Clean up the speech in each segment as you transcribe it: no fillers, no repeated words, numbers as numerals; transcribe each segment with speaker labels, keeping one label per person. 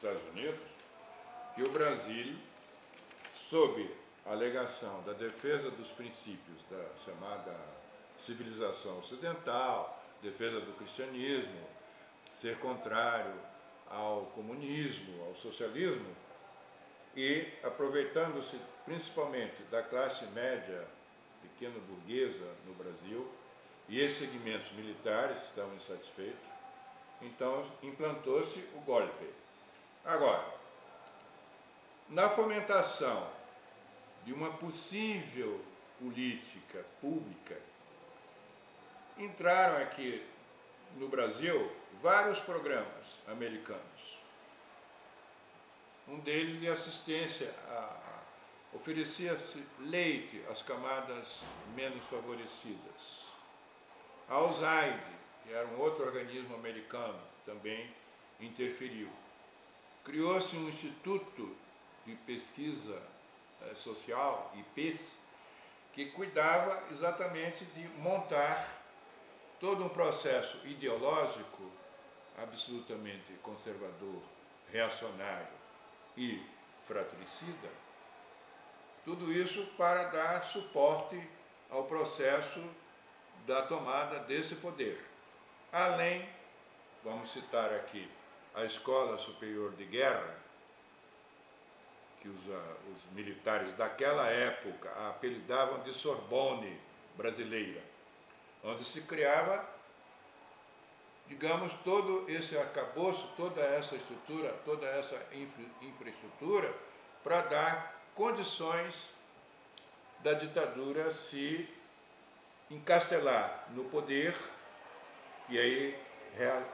Speaker 1: Estados Unidos que o Brasil, sob a alegação da defesa dos princípios da chamada civilização ocidental, defesa do cristianismo, ser contrário ao comunismo, ao socialismo, e aproveitando-se principalmente da classe média, pequeno burguesa no Brasil, e esses segmentos militares que estavam insatisfeitos, então implantou-se o golpe. Agora, na fomentação de uma possível política pública, entraram aqui no Brasil vários programas americanos. Um deles de assistência, oferecia-se leite às camadas menos favorecidas. A USAID, que era um outro organismo americano, também interferiu. Criou-se um Instituto de Pesquisa Social, IPES, que cuidava exatamente de montar todo um processo ideológico absolutamente conservador, reacionário e fratricida, tudo isso para dar suporte ao processo da tomada desse poder. Além, vamos citar aqui, a Escola Superior de Guerra, que os militares daquela época a apelidavam de Sorbonne brasileira, onde se criava, digamos, todo esse arcabouço, toda essa estrutura, toda essa infraestrutura para dar condições da ditadura se encastelar no poder. E aí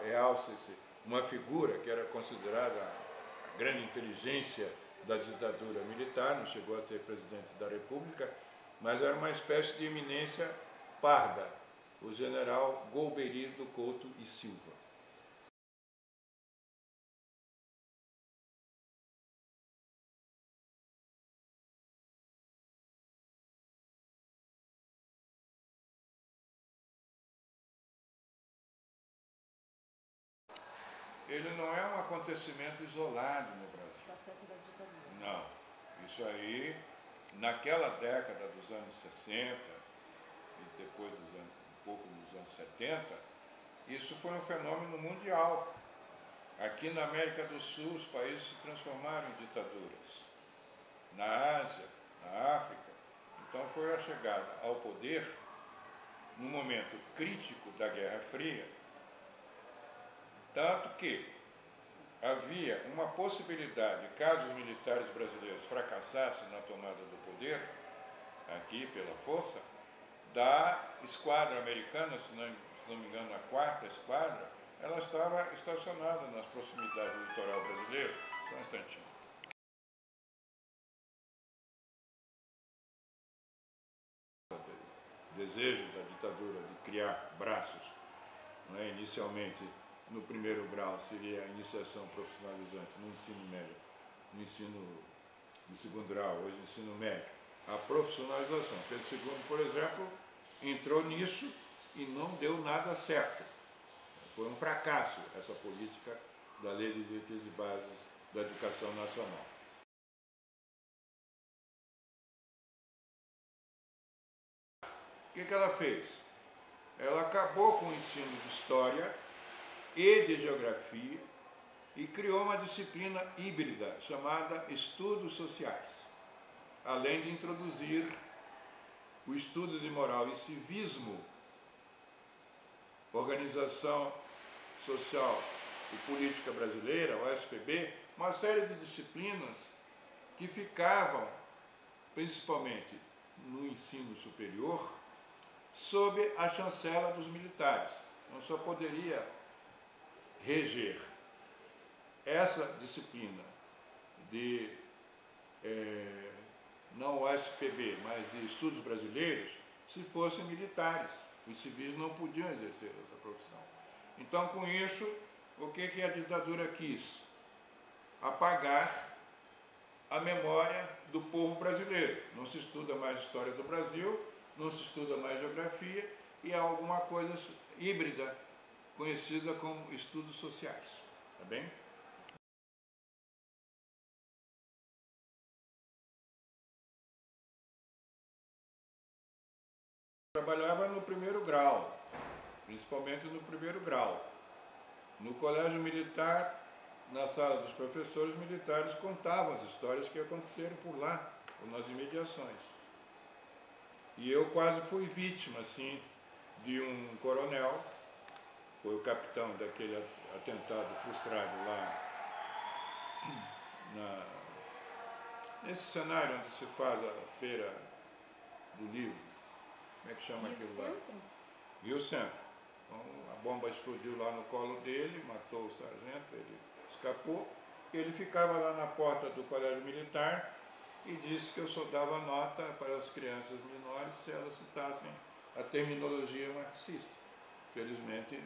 Speaker 1: realça-se uma figura que era considerada a grande inteligência da ditadura militar, não chegou a ser presidente da República, mas era uma espécie de eminência parda, o general Golbery do Couto e Silva. Ele não é um acontecimento isolado no Brasil.
Speaker 2: O processo da ditadura.
Speaker 1: Não. Isso aí, naquela década dos anos 60, e depois um pouco dos anos 70, isso foi um fenômeno mundial. Aqui na América do Sul, os países se transformaram em ditaduras. Na Ásia, na África. Então foi a chegada ao poder, num momento crítico da Guerra Fria, tanto que havia uma possibilidade, caso os militares brasileiros fracassassem na tomada do poder, aqui pela força, da esquadra americana, se não me engano, a 4ª esquadra, ela estava estacionada nas proximidades do litoral brasileiro. Só um instantinho. O desejo da ditadura de criar braços, não é? Inicialmente, no primeiro grau, seria a iniciação profissionalizante no ensino médio, no ensino de segundo grau, hoje ensino médio, a profissionalização. Pedro II, por exemplo, entrou nisso e não deu nada certo. Foi um fracasso essa política da Lei de Diretrizes e Bases da Educação Nacional. O que ela fez? Ela acabou com o ensino de História e de Geografia e criou uma disciplina híbrida chamada Estudos Sociais, além de introduzir o estudo de moral e civismo, Organização Social e Política Brasileira, OSPB, uma série de disciplinas que ficavam, principalmente no ensino superior, sob a chancela dos militares. Não só poderia reger essa disciplina de não OSPB, mas de estudos brasileiros, se fossem militares. Os civis não podiam exercer essa profissão. Então, com isso, o que a ditadura quis? Apagar a memória do povo brasileiro. Não se estuda mais história do Brasil, não se estuda mais geografia, e há alguma coisa híbrida conhecida como estudos sociais. Tá bem? trabalhava no primeiro grau, principalmente no primeiro grau. No colégio militar, na sala dos professores militares, contavam as histórias que aconteceram por lá, ou nas imediações. E eu quase fui vítima, assim, de um coronel, foi o capitão daquele atentado frustrado lá, nesse cenário onde se faz a feira do livro. Como é que chama aquilo lá? Rio Centro. Então, a bomba explodiu lá no colo dele, matou o sargento, ele escapou. Ele ficava lá na porta do colégio militar e disse que eu só dava nota para as crianças menores se elas citassem a terminologia marxista. Felizmente,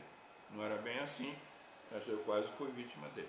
Speaker 1: não era bem assim, mas eu quase fui vítima dele.